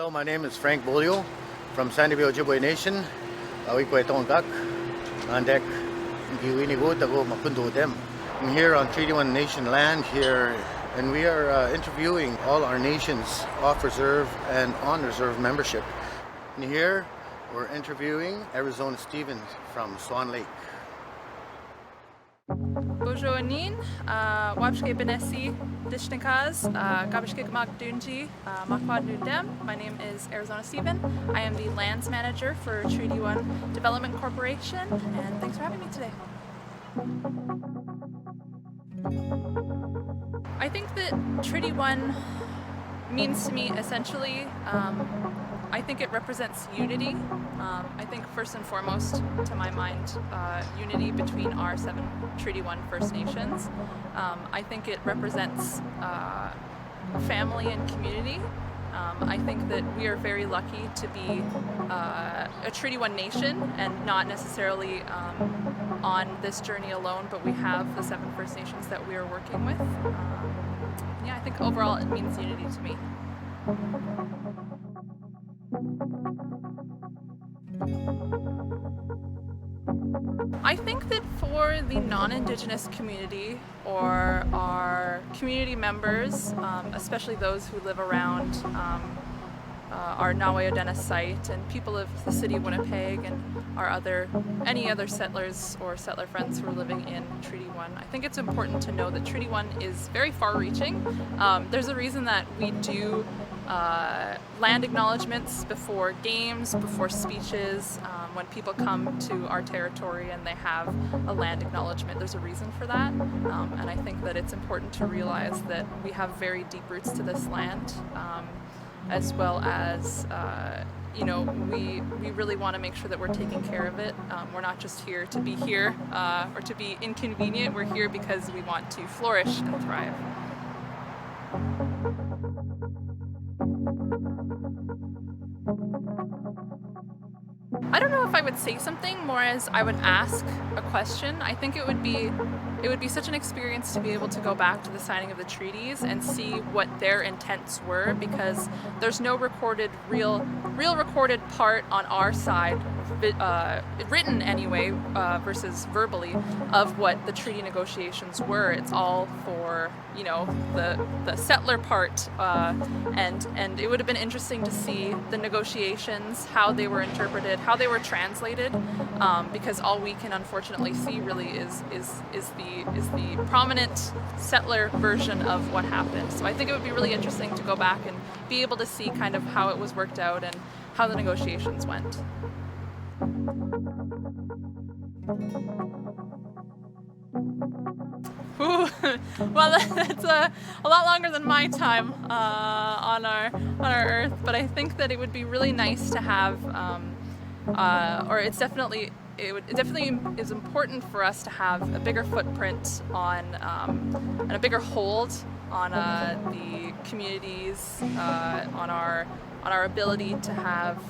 Hello, my name is Frank Bolio from Sanibel Ojibwe Nation. We kway tongkak, andek, giwinigo tago mapundo dem. I'm here on Treaty 1 Nation land here, and we are interviewing all our nations off reserve and on reserve membership. And here we're interviewing Arizona Stevens from Swan Lake. Bonjour Anin, Wabshke Benesi, Dishnikaz, Gabashkik Magdunji, Makwad Nundem. My name is Arizona Steven. I am the lands manager for Treaty 1 Development Corporation, and thanks for having me today. I think that Treaty 1 means to me essentially, I think it represents unity. I think first and foremost, to my mind, unity between our 7 Treaty 1 First Nations. I think it represents family and community. I think that we are very lucky to be a Treaty 1 nation and not necessarily on this journey alone, but we have the 7 First Nations that we are working with. Yeah, I think overall it means unity to me. I think that for the non-indigenous community or our community members, especially those who live around our Nawayadenna site and people of the city of Winnipeg and any other settlers or settler friends who are living in Treaty 1, I think it's important to know that Treaty 1 is very far-reaching. There's a reason that we do land acknowledgements before games, before speeches, when people come to our territory and they have a land acknowledgement. There's a reason for that, and I think that it's important to realize that we have very deep roots to this land, as well as we really want to make sure that we're taking care of it. We're not just here to be here or to be inconvenient. We're here because we want to flourish and thrive. I don't know if I would say something more as I would ask a question. I think it would be such an experience to be able to go back to the signing of the treaties and see what their intents were, because there's no real recorded part on our side, written anyway, versus verbally, of what the treaty negotiations were. It's all for the settler part, and it would have been interesting to see the negotiations, how they were interpreted, how they were translated, because all we can unfortunately see really is the prominent settler version of what happened. So I think it would be really interesting to go back and be able to see kind of how it was worked out and how the negotiations went. Ooh, well, that's a lot longer than my time on our Earth, but I think that it would be really nice to have, it definitely is important for us to have a bigger footprint on and a bigger hold on the communities, on our ability to have.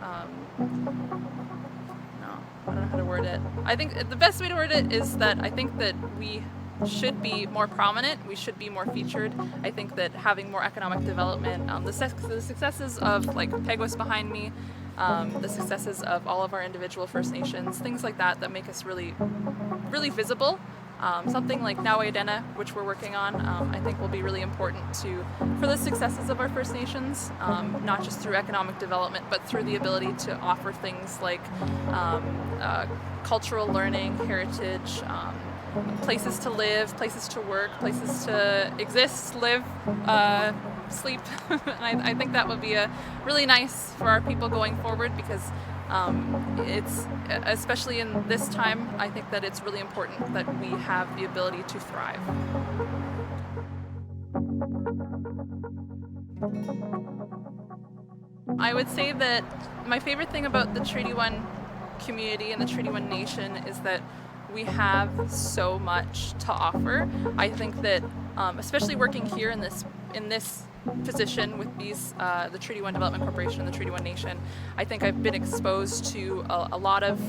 I don't know how to word it. I think the best way to word it is that I think that we should be more prominent, we should be more featured. I think that having more economic development, the successes of like Peguis behind me, the successes of all of our individual First Nations, things like that make us really, really visible. Something like Nawayadenna, which we're working on, I think will be really important for the successes of our First Nations, not just through economic development, but through the ability to offer things like cultural learning, heritage, places to live, places to work, places to exist, live, sleep. And I think that would be really nice for our people going forward, because it's, especially in this time, I think that it's really important that we have the ability to thrive. I would say that my favorite thing about the Treaty 1 community and the Treaty 1 Nation is that we have so much to offer. I think that, especially working here in this position with these, the Treaty 1 Development Corporation and the Treaty 1 Nation, I think I've been exposed to a lot of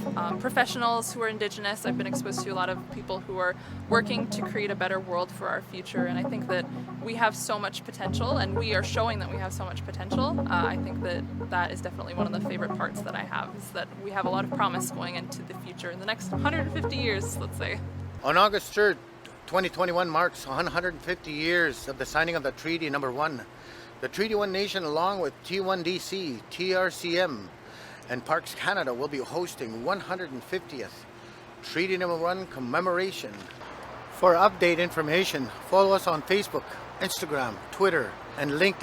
professionals who are Indigenous. I've been exposed to a lot of people who are working to create a better world for our future, and I think that we have so much potential, and we are showing that we have so much potential. I think that that is definitely one of the favorite parts that I have, is that we have a lot of promise going into the future in the next 150 years, let's say. On August 3rd, 2021 marks 150 years of the signing of the Treaty Number 1. The Treaty 1 Nation, along with T1DC, TRCM, and Parks Canada, will be hosting 150th Treaty Number 1 commemoration. For update information, follow us on Facebook, Instagram, Twitter, and LinkedIn.